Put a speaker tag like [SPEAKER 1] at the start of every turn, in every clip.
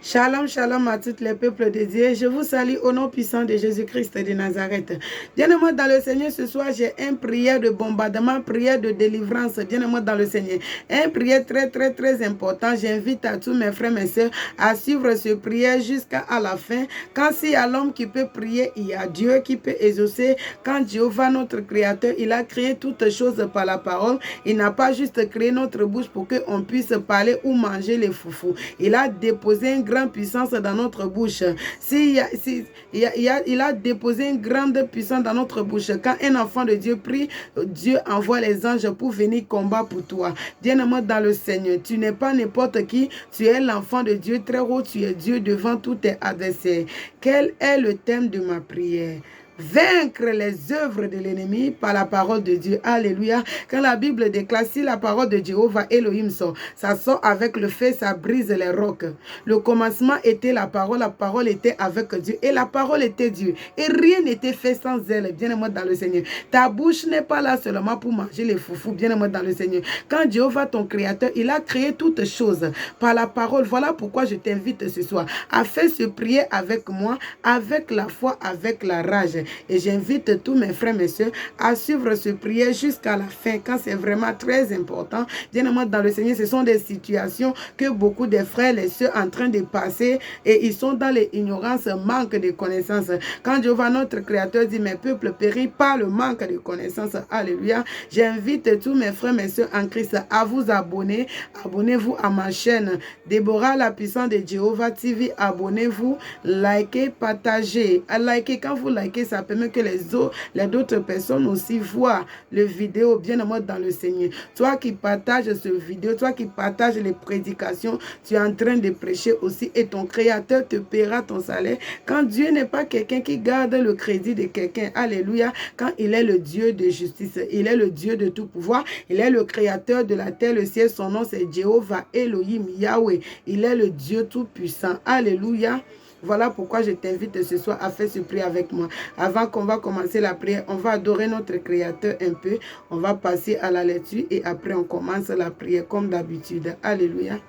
[SPEAKER 1] Shalom, shalom à tous les peuples de Dieu. Je vous salue au nom puissant de Jésus-Christ de Nazareth. Bien-aimés dans le Seigneur, ce soir, j'ai une prière de bombardement, prière de délivrance. Bien-aimés dans le Seigneur. Une prière très importante. J'invite à tous mes frères et sœurs à suivre cette prière jusqu'à la fin. Quand s'il y a l'homme qui peut prier, il y a Dieu qui peut exaucer. Quand Jéhovah, notre Créateur, il a créé toutes choses par la parole. Il n'a pas juste créé notre bouche pour qu'on puisse parler ou manger les foufous. Il a déposé une grande puissance dans notre bouche. Il a déposé une grande puissance dans notre bouche. Quand un enfant de Dieu prie, Dieu envoie les anges pour venir combattre pour toi. Bien-aimé dans le Seigneur, tu n'es pas n'importe qui. Tu es l'enfant de Dieu très haut. Tu es Dieu devant tous tes adversaires. Quel est le thème de ma prière? Vaincre les œuvres de l'ennemi par la parole de Dieu. Alléluia. Quand la Bible déclare, si la parole de Jéhovah Elohim sort, ça sort avec le feu, ça brise les rocs. Le commencement était la parole était avec Dieu et la parole était Dieu. Et rien n'était fait sans elle, bien-aimé dans le Seigneur. Ta bouche n'est pas là seulement pour manger les foufous, bien-aimé dans le Seigneur. Quand Jéhovah, ton Créateur, il a créé toutes choses par la parole. Voilà pourquoi je t'invite ce soir à faire ce prière avec moi, avec la foi, avec la rage. Et j'invite tous mes frères et sœurs à suivre ce prière jusqu'à la fin, quand c'est vraiment très important. Bien-aimé dans le Seigneur, ce sont des situations que beaucoup de frères et sœurs en train de passer et ils sont dans l'ignorance, manque de connaissances. Quand Jéhovah, notre Créateur, dit mes peuples périssent par le manque de connaissances. Alléluia. J'invite tous mes frères et sœurs en Christ à vous abonner. Abonnez-vous à ma chaîne Déborah, la puissance de Jéhovah TV. Abonnez-vous, likez, partagez. Likez, quand vous likez, ça permet que les d'autres personnes aussi voient le vidéo bien-aimé dans le Seigneur. Toi qui partages ce vidéo, toi qui partages les prédications, tu es en train de prêcher aussi et ton Créateur te paiera ton salaire. Quand Dieu n'est pas quelqu'un qui garde le crédit de quelqu'un, alléluia, quand il est le Dieu de justice, il est le Dieu de tout pouvoir, il est le Créateur de la terre, le ciel, son nom c'est Jéhovah Elohim Yahweh, il est le Dieu tout puissant, alléluia. Voilà pourquoi je t'invite ce soir à faire ce prière avec moi. Avant qu'on va commencer la prière, on va adorer notre Créateur un peu. On va passer à la lecture et après on commence la prière comme d'habitude. Alléluia.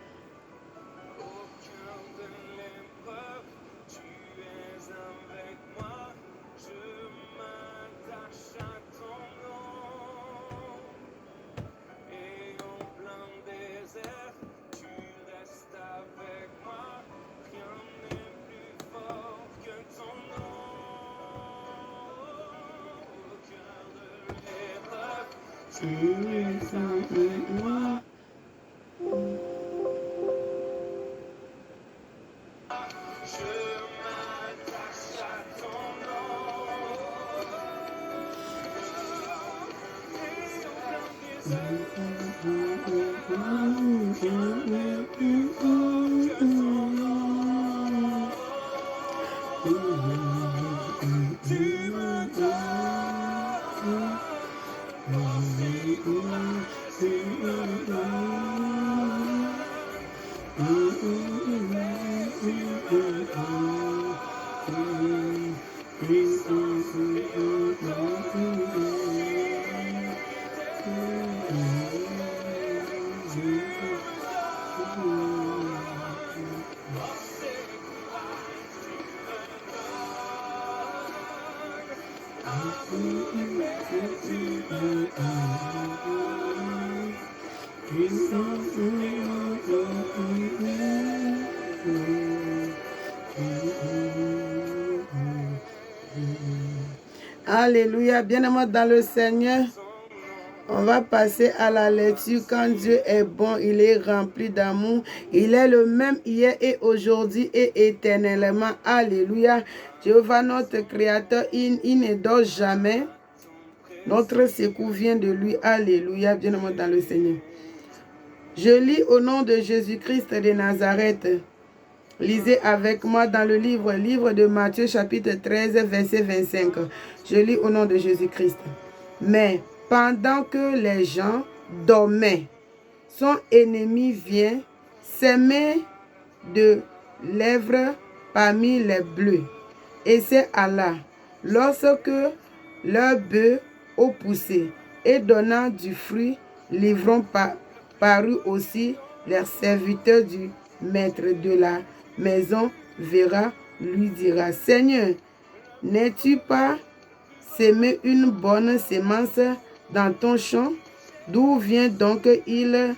[SPEAKER 1] Alléluia, bien-aimé dans le Seigneur. On va passer à la lecture. Quand Dieu est bon, il est rempli d'amour. Il est le même hier et aujourd'hui et éternellement. Alléluia. Jéhovah, notre Créateur, il ne dort jamais. Notre secours vient de lui. Alléluia, bien-aimé dans le Seigneur. Je lis au nom de Jésus-Christ de Nazareth. Lisez avec moi dans le livre de Matthieu chapitre 13, verset 25. Je lis au nom de Jésus-Christ. Mais pendant que les gens dormaient, son ennemi vient s'aimer de lèvres parmi les bleus. Et c'est Allah, lorsque leurs bœufs ont poussé et donnant du fruit, livrons paru aussi les serviteurs du maître de la maison verra, lui dira, Seigneur, n'es-tu pas semé une bonne semence dans ton champ? D'où vient donc il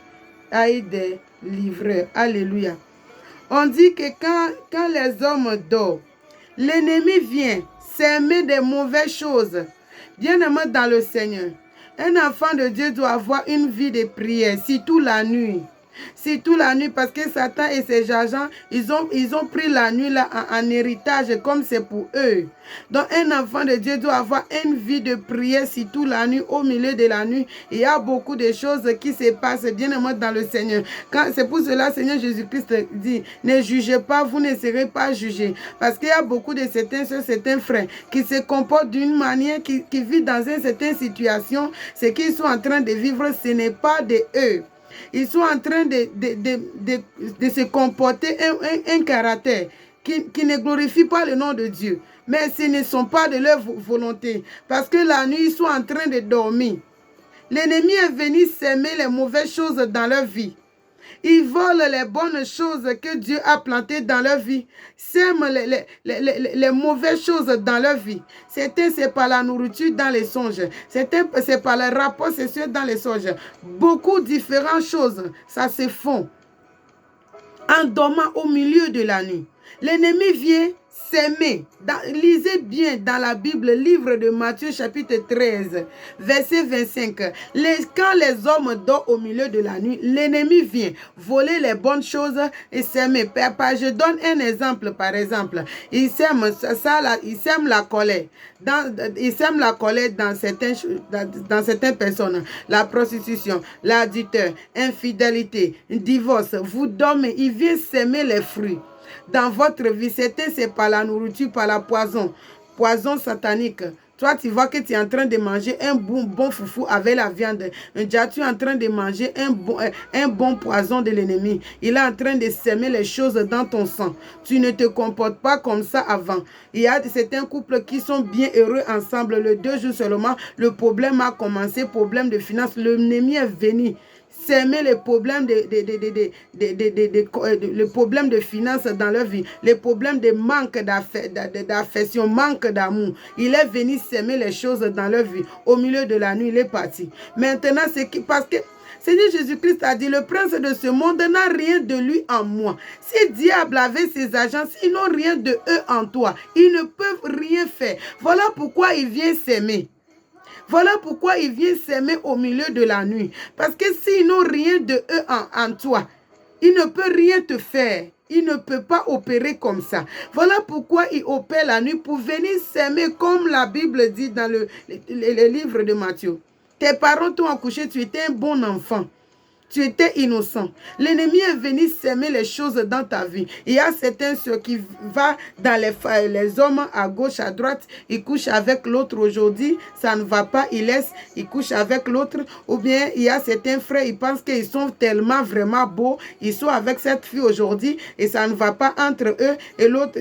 [SPEAKER 1] aille des livreurs? Alléluia. On dit que quand les hommes dorment, l'ennemi vient s'aimer des mauvaises choses. Bien-aimé dans le Seigneur, un enfant de Dieu doit avoir une vie de prière, surtout la nuit. Surtout la nuit, parce que Satan et ses agents, ils ont pris la nuit là en héritage, comme c'est pour eux. Donc un enfant de Dieu doit avoir une vie de prière, surtout la nuit, au milieu de la nuit. Il y a beaucoup de choses qui se passent, bien aimé dans le Seigneur. C'est pour cela, Seigneur Jésus-Christ dit, ne jugez pas, vous ne serez pas jugés. Parce qu'il y a beaucoup de certains frères qui se comportent d'une manière, qui vivent dans une certaine situation. Ce qu'ils sont en train de vivre, ce n'est pas de eux. Ils sont en train de se comporter un caractère qui ne glorifie pas le nom de Dieu. Mais ce ne sont pas de leur volonté. Parce que la nuit, ils sont en train de dormir. L'ennemi est venu s'aimer les mauvaises choses dans leur vie. Ils volent les bonnes choses que Dieu a plantées dans leur vie. Sèment les mauvaises choses dans leur vie. Certains, c'est par la nourriture dans les songes. Certains, c'est par les rapports sexuels dans les songes. Beaucoup de différentes choses, ça se font en dormant au milieu de la nuit. L'ennemi vient s'aimer. Lisez bien dans la Bible, livre de Matthieu chapitre 13, verset 25. Quand les hommes dorment au milieu de la nuit, l'ennemi vient voler les bonnes choses et s'aimer. Je donne un exemple, par exemple. Il sème la colère. Il sème la colère dans certaines personnes. La prostitution, l'adultère, infidélité, divorce. Vous dormez, il vient s'aimer les fruits. Dans votre vie, c'est par la nourriture, par la poison satanique. Toi, tu vois que tu es en train de manger un bon foufou avec la viande. Déjà, tu es en train de manger un bon poison de l'ennemi. Il est en train de s'aimer les choses dans ton sang. Tu ne te comportes pas comme ça avant. Il y a certains couples qui sont bien heureux ensemble. Le 2 jours seulement, le problème a commencé, problème de finances. L'ennemi est venu s'aimer les problèmes de finances dans leur vie, les problèmes de manque d'affection, manque d'amour. Il est venu s'aimer les choses dans leur vie. Au milieu de la nuit, il est parti. Maintenant, parce que Seigneur Jésus-Christ a dit, le prince de ce monde n'a rien de lui en moi. Si diable avait ses agents, ils n'ont rien de eux en toi. Ils ne peuvent rien faire. Voilà pourquoi il vient s'aimer. Voilà pourquoi il vient s'aimer au milieu de la nuit. Parce que s'ils n'ont rien de eux en toi, il ne peut rien te faire. Il ne peut pas opérer comme ça. Voilà pourquoi il opère la nuit pour venir s'aimer comme la Bible dit dans le livre de Matthieu. Tes parents t'ont accouché, tu étais un bon enfant. Tu étais innocent. L'ennemi est venu s'aimer les choses dans ta vie. Il y a certains ceux qui vont dans les hommes à gauche, à droite. Ils couchent avec l'autre aujourd'hui. Ça ne va pas. Ils laissent. Ils couchent avec l'autre. Ou bien il y a certains frères. Ils pensent qu'ils sont tellement vraiment beaux. Ils sont avec cette fille aujourd'hui. Et ça ne va pas entre eux. Et l'autre,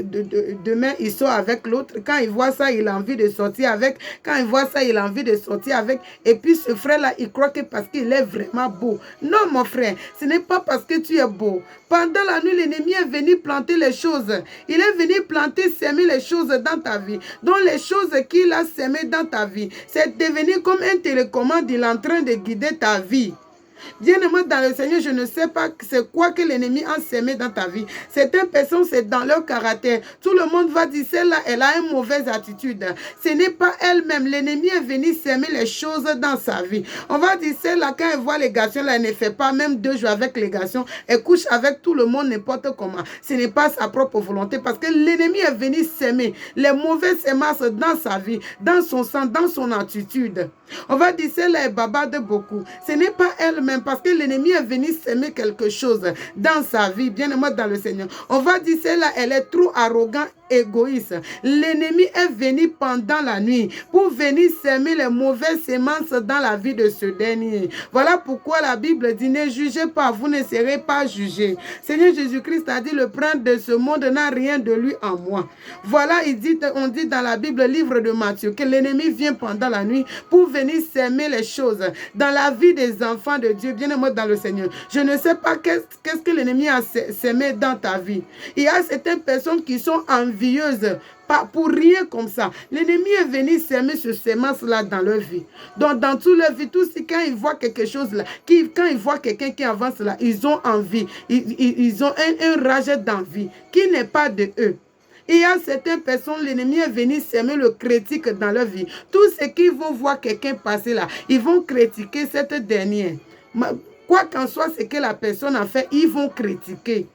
[SPEAKER 1] demain, ils sont avec l'autre. Quand il voit ça, il a envie de sortir avec. Quand il voit ça, il a envie de sortir avec. Et puis ce frère-là, il croit que parce qu'il est vraiment beau. Non, mon frère, ce n'est pas parce que tu es beau. Pendant la nuit, l'ennemi est venu planter les choses. Il est venu planter, s'aimer les choses dans ta vie. Donc les choses qu'il a sémées dans ta vie, c'est devenu comme un télécommande. Il est en train de guider ta vie. Bien-aimé dans le Seigneur, je ne sais pas c'est quoi que l'ennemi a sémé dans ta vie. Certaines personnes, c'est dans leur caractère. Tout le monde va dire, celle-là, elle a une mauvaise attitude. Ce n'est pas elle-même. L'ennemi est venu s'aimer les choses dans sa vie. On va dire, celle-là, quand elle voit les garçons, là, elle ne fait pas même 2 jours avec les garçons. Elle couche avec tout le monde n'importe comment. Ce n'est pas sa propre volonté parce que l'ennemi est venu s'aimer les mauvaises semences dans sa vie, dans son sang, dans son attitude. On va dire, celle-là est bavarde beaucoup. Ce n'est pas elle-même parce que l'ennemi est venu s'aimer quelque chose dans sa vie, bien aimé dans le Seigneur. On va dire, celle-là, elle est trop arrogante égoïste. L'ennemi est venu pendant la nuit pour venir semer les mauvaises semences dans la vie de ce dernier. Voilà pourquoi la Bible dit, ne jugez pas, vous ne serez pas jugés. Seigneur Jésus-Christ a dit, le prince de ce monde n'a rien de lui en moi. Voilà, on dit dans la Bible, livre de Matthieu, que l'ennemi vient pendant la nuit pour venir semer les choses dans la vie des enfants de Dieu, bien-aimés dans le Seigneur. Je ne sais pas qu'est-ce que l'ennemi a semé dans ta vie. Il y a certaines personnes qui sont envieuses, pas pour rien comme ça. L'ennemi est venu semer ce semence-là dans leur vie. Donc, dans toute leur vie, tous quand ils voient quelque chose là, quand ils voient quelqu'un qui avance là, ils ont envie. Ils ont un rage d'envie qui n'est pas de eux. Il y a certaines personnes, l'ennemi est venu semer le critique dans leur vie. Tous ceux qui vont voir quelqu'un passer là, ils vont critiquer cette dernière. Quoi qu'en soit ce que la personne a fait, ils vont critiquer.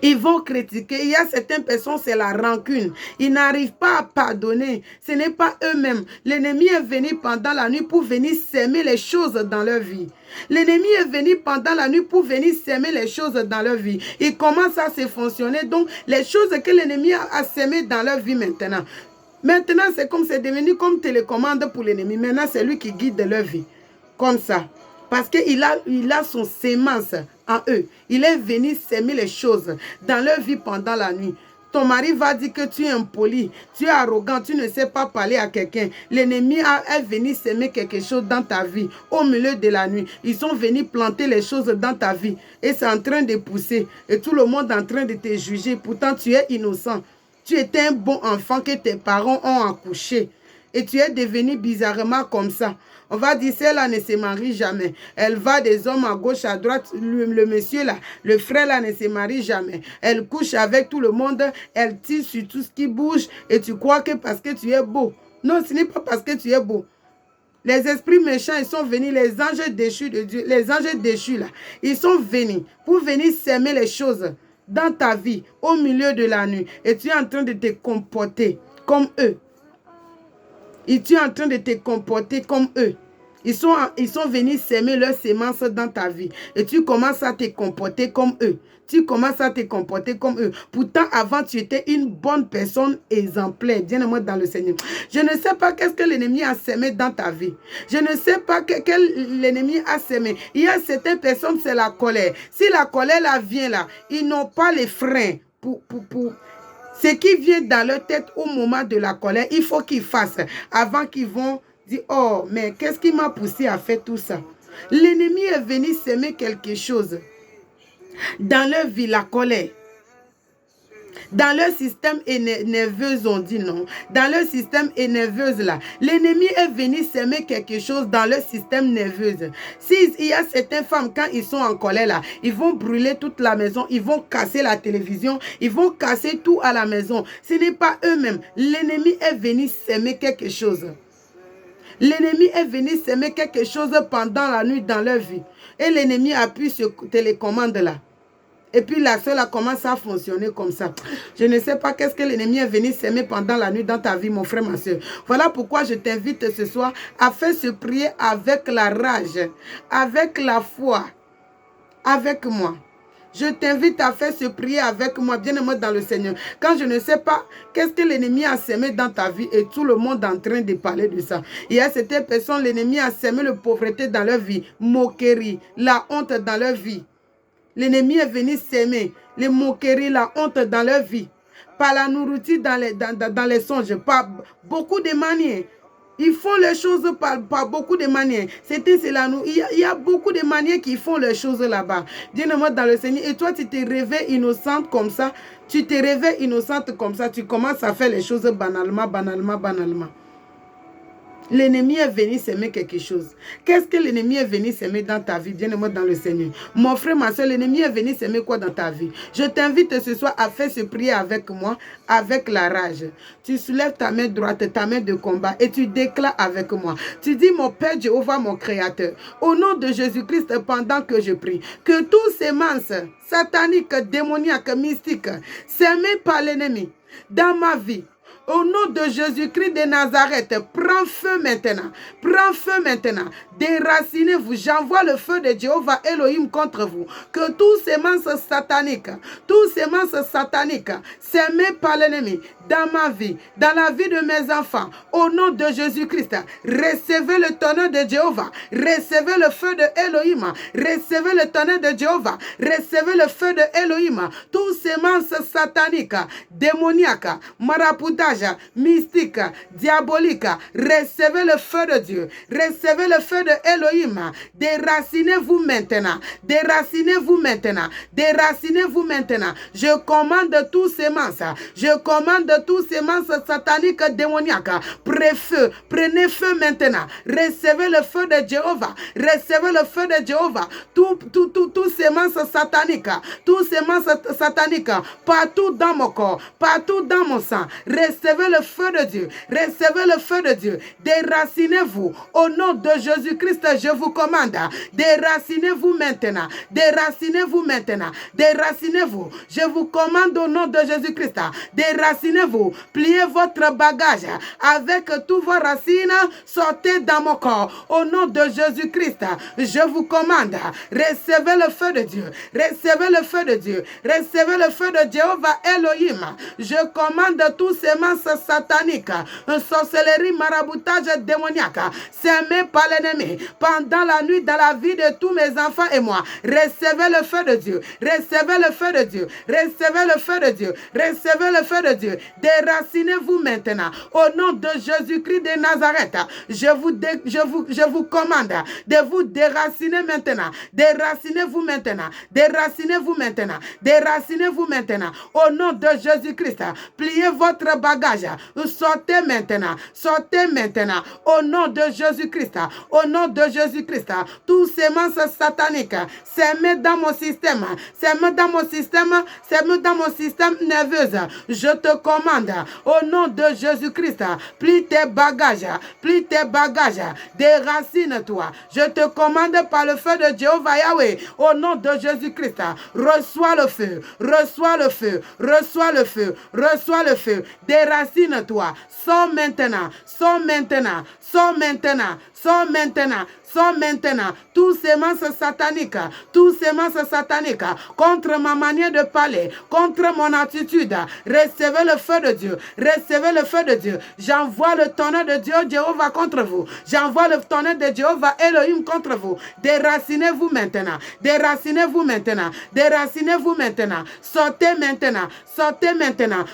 [SPEAKER 1] Ils vont critiquer. Il y a certaines personnes, c'est la rancune. Ils n'arrivent pas à pardonner. Ce n'est pas eux-mêmes. L'ennemi est venu pendant la nuit pour venir semer les choses dans leur vie. L'ennemi est venu pendant la nuit pour venir semer les choses dans leur vie. Il commence à se fonctionner. Donc, les choses que l'ennemi a semées dans leur vie maintenant. Maintenant, c'est devenu comme télécommande pour l'ennemi. Maintenant, c'est lui qui guide leur vie. Comme ça. Parce qu'il a son sémence en eux. Il est venu semer les choses dans leur vie pendant la nuit. Ton mari va dire que tu es impoli, tu es arrogant, tu ne sais pas parler à quelqu'un. L'ennemi est venu semer quelque chose dans ta vie au milieu de la nuit. Ils sont venus planter les choses dans ta vie et c'est en train de pousser. Et tout le monde est en train de te juger. Pourtant, tu es innocent. Tu étais un bon enfant que tes parents ont accouché. Et tu es devenu bizarrement comme ça. On va dire, celle-là ne se marie jamais. Elle va des hommes à gauche, à droite. Le monsieur là, le frère là ne se marie jamais. Elle couche avec tout le monde. Elle tire sur tout ce qui bouge. Et tu crois que parce que tu es beau. Non, ce n'est pas parce que tu es beau. Les esprits méchants, ils sont venus. Les anges déchus de Dieu, les anges déchus là, ils sont venus pour venir semer les choses dans ta vie au milieu de la nuit. Et tu es en train de te comporter comme eux. Et tu es en train de te comporter comme eux. Ils sont venus semer leurs semences dans ta vie. Et tu commences à te comporter comme eux. Tu commences à te comporter comme eux. Pourtant, avant, tu étais une bonne personne exemplaire. Bien-aimé dans le Seigneur. Je ne sais pas qu'est-ce que l'ennemi a semé dans ta vie. Je ne sais pas quel l'ennemi a semé. Il y a certaines personnes, c'est la colère. Si la colère là vient là, ils n'ont pas les freins pour ce qui vient dans leur tête au moment de la colère, il faut qu'ils fassent avant qu'ils vont dire, oh, mais qu'est-ce qui m'a poussé à faire tout ça? L'ennemi est venu semer quelque chose dans leur vie, la colère. Dans leur système nerveux, on dit non. Dans leur système nerveux là, l'ennemi est venu semer quelque chose dans leur système nerveux. S'il y a certaines femmes, quand ils sont en colère là, ils vont brûler toute la maison, ils vont casser la télévision, ils vont casser tout à la maison. Ce n'est pas eux-mêmes. L'ennemi est venu semer quelque chose. L'ennemi est venu semer quelque chose pendant la nuit dans leur vie. Et l'ennemi appuie sur télécommande là. Et puis la seule a commencé à fonctionner comme ça. Je ne sais pas qu'est-ce que l'ennemi est venu s'aimer pendant la nuit dans ta vie, mon frère, ma soeur. Voilà pourquoi je t'invite ce soir à faire ce prier avec la rage, avec la foi, avec moi. Je t'invite à faire ce prier avec moi, bien-aimé dans le Seigneur. Quand je ne sais pas qu'est-ce que l'ennemi a semé dans ta vie et tout le monde est en train de parler de ça. Il y a certaines personnes, l'ennemi a semé la pauvreté dans leur vie, moquerie, la honte dans leur vie. L'ennemi est venu s'aimer, les moqueries, la honte dans leur vie. Par la nourriture dans les songes, par beaucoup de manières. Ils font les choses par beaucoup de manières. Il y a beaucoup de manières qui font les choses là-bas. Bien-aimé dans le Seigneur. Et toi, tu te réveilles innocente comme ça. Tu te réveilles innocente comme ça. Tu commences à faire les choses banalement. L'ennemi est venu s'aimer quelque chose. Qu'est-ce que l'ennemi est venu s'aimer dans ta vie? Bien-aimé dans le Seigneur. Mon frère, ma soeur, l'ennemi est venu s'aimer quoi dans ta vie? Je t'invite ce soir à faire ce prier avec moi, avec la rage. Tu soulèves ta main droite, ta main de combat et tu déclares avec moi. Tu dis, mon Père Jéhovah, mon Créateur, au nom de Jésus-Christ, pendant que je prie, que tous ces semences sataniques, démoniaques, mystiques, semées par l'ennemi dans ma vie, Au nom de Jésus-Christ de Nazareth, prends feu maintenant. Prends feu maintenant. Déracinez-vous. J'envoie le feu de Jéhovah Elohim contre vous. Que tous ces semences sataniques, semées par l'ennemi, dans ma vie, dans la vie de mes enfants, au nom de Jésus-Christ, recevez le tonnerre de Jéhovah, recevez le feu de Elohim, recevez le tonnerre de Jéhovah, recevez le feu de Elohim, tous semences sataniques, démoniaques, maraboutage, mystiques, diaboliques, recevez le feu de Dieu, recevez le feu de Elohim, déracinez-vous maintenant, déracinez-vous maintenant, déracinez-vous maintenant, je commande tous semences, je commande tous semences sataniques démoniaques, prenez feu maintenant, recevez le feu de Jéhovah, recevez le feu de Jéhovah, tout semences sataniques, tous semences sataniques, partout dans mon corps, partout dans mon sang, recevez le feu de Dieu, recevez le feu de Dieu, déracinez-vous, au nom de Jésus-Christ, je vous commande, déracinez-vous maintenant, déracinez-vous maintenant, déracinez-vous, je vous commande au nom de Jésus-Christ, déracinez-vous, pliez votre bagage avec tous vos racines, sortez dans mon corps, au nom de Jésus-Christ, je vous commande, recevez le feu de Dieu, recevez le feu de Dieu, recevez le feu de Jéhovah Elohim, je commande tous ces semences sataniques, sorcellerie, maraboutage démoniaque, semé par l'ennemi, pendant la nuit dans la vie de tous mes enfants et moi, recevez le feu de Dieu, recevez le feu de Dieu, recevez le feu de Dieu, recevez le feu de Dieu, déracinez-vous maintenant, au nom de Jésus-Christ de Nazareth, je vous commande de vous déraciner maintenant, déracinez-vous maintenant, déracinez-vous maintenant, déracinez-vous maintenant, au nom de Jésus-Christ, pliez votre bagage, sortez maintenant, au nom de Jésus-Christ, au nom de Jésus-Christ, tous ces semences sataniques, semées dans mon système, semées dans mon système, semées dans mon système nerveux, je te commande, au nom de Jésus-Christ, plie tes bagages, déracine-toi, je te commande par le feu de Jéhovah Yahweh, au nom de Jésus-Christ, reçois le feu, reçois le feu, reçois le feu, reçois le feu, déracine-toi, sors maintenant, sors maintenant, sors maintenant, sors maintenant, sors maintenant, tous semences sataniques, contre ma manière de parler, contre mon attitude, recevez le feu de Dieu, recevez le feu de Dieu, j'envoie le tonnerre de Dieu Jéhovah contre vous, j'envoie le tonnerre de Jéhovah Elohim contre vous, déracinez-vous maintenant, déracinez-vous maintenant, déracinez-vous maintenant, sortez maintenant,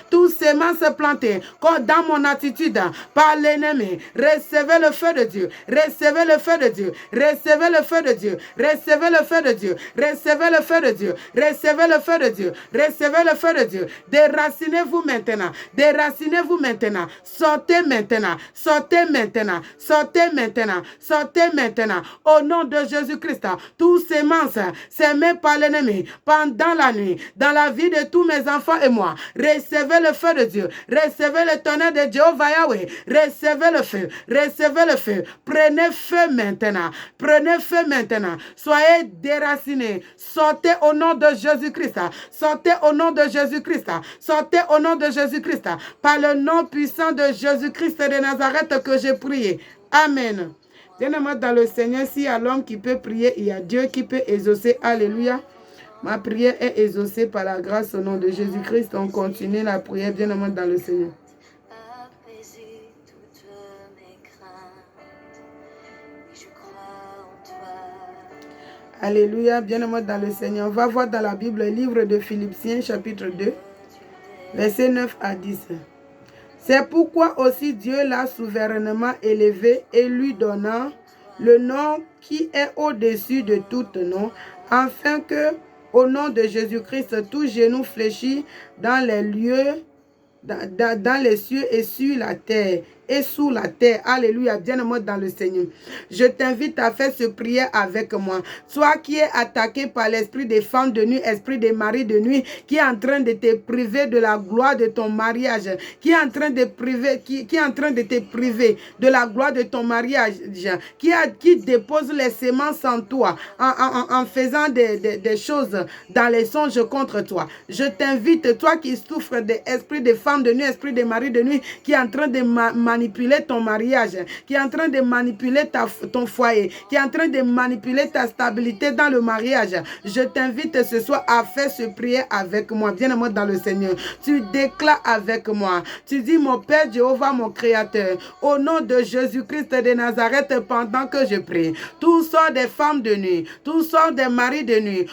[SPEAKER 1] tous semences plantées dans mon attitude par l'ennemi, recevez le feu de Dieu, recevez le feu de Dieu, recevez le feu de Dieu, recevez le feu de Dieu, recevez le feu de Dieu, recevez le feu de Dieu, recevez le feu de Dieu, déracinez-vous maintenant, déracinez-vous maintenant, sortez maintenant, sortez maintenant, sortez maintenant, sortez maintenant, au nom de Jésus-Christ, tous semences semées par l'ennemi pendant la nuit, dans la vie de tous mes enfants et moi, recevez le feu de Dieu, recevez le tonnerre de Jéhovah Yahweh, recevez le feu, prenez feu maintenant, soyez déracinés, sortez au nom de Jésus-Christ, sortez au nom de Jésus-Christ, sortez au nom de Jésus-Christ, par le nom puissant de Jésus-Christ de Nazareth que j'ai prié. Amen. Bien-aimé dans le Seigneur, s'il y a l'homme qui peut prier, il y a Dieu qui peut exaucer. Alléluia. Ma prière est exaucée par la grâce au nom de Jésus-Christ. On continue la prière, bien-aimé dans le Seigneur. Alléluia, bien-aimé dans le Seigneur. On va voir dans la Bible, le livre de Philippiens, chapitre 2, versets 9 à 10. C'est pourquoi aussi Dieu l'a souverainement élevé et lui donnant le nom qui est au-dessus de tout nom, afin que, au nom de Jésus-Christ, tout genou fléchit dans les lieux, dans les cieux et sur la terre, et sous la terre. Alléluia, bien-aimé dans le Seigneur. Je t'invite à faire ce prière avec moi. Toi qui es attaqué par l'esprit des femmes de nuit, esprit des maris de nuit, qui est en train de te priver de la gloire de ton mariage, qui est en train de te priver de la gloire de ton mariage, qui dépose les semences en toi, en faisant des choses dans les songes contre toi. Je t'invite, toi qui souffres d'esprit des femmes de nuit, esprit des maris de nuit, qui est en train de manipuler ton mariage, qui est en train de manipuler ton foyer, qui est en train de manipuler ta stabilité dans le mariage. Je t'invite ce soir à faire ce prière avec moi. Viens-moi dans le Seigneur. Tu déclares avec moi. Tu dis, mon Père Jéhovah, mon Créateur, au nom de Jésus-Christ de Nazareth, pendant que je prie, tous sortes des femmes de nuit, tous sortes des maris de nuit,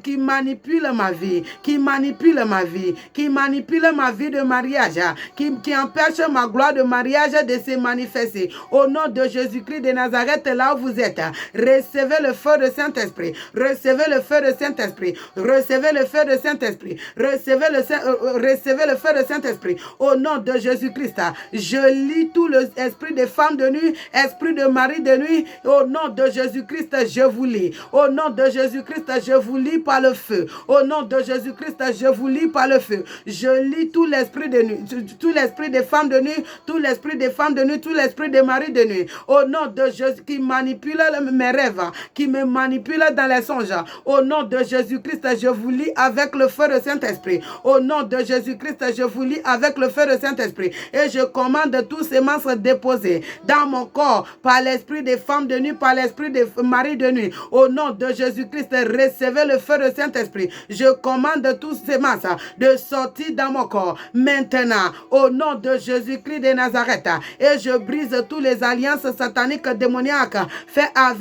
[SPEAKER 1] qui manipulent ma vie, qui manipulent ma vie, qui manipulent ma vie de mariage, qui empêchent ma gloire de mariage de se manifester. Au nom de Jésus-Christ de Nazareth, là où vous êtes, recevez le feu de Saint-Esprit, recevez le feu de Saint-Esprit, recevez le feu de Saint-Esprit, recevez le feu de Saint-Esprit. Au nom de Jésus-Christ, je lis tout l'esprit des femmes de nuit, esprit de mari de nuit. Au nom de Jésus-Christ, je vous lis. Au nom de Jésus-Christ, je vous lis par le feu. Au nom de Jésus-Christ, je vous lis par le feu. Je lis tout l'esprit de nuit, tout l'esprit des femmes de nuit, tout l'esprit des femmes de nuit, tout l'esprit des maris de nuit. Au nom de Jésus, qui manipule mes rêves, qui me manipule dans les songes. Au nom de Jésus-Christ, je vous lis avec le feu de Saint-Esprit. Au nom de Jésus-Christ, je vous lis avec le feu de Saint-Esprit. Et je commande tous ces masses déposées dans mon corps par l'esprit des femmes de nuit, par l'esprit des maris de nuit. Au nom de Jésus-Christ, recevez le feu de Saint-Esprit. Je commande tous ces masses de sortir dans mon corps maintenant. Au nom de Jésus-Christ de Nazareth. Et je brise toutes les alliances sataniques démoniaques faites avec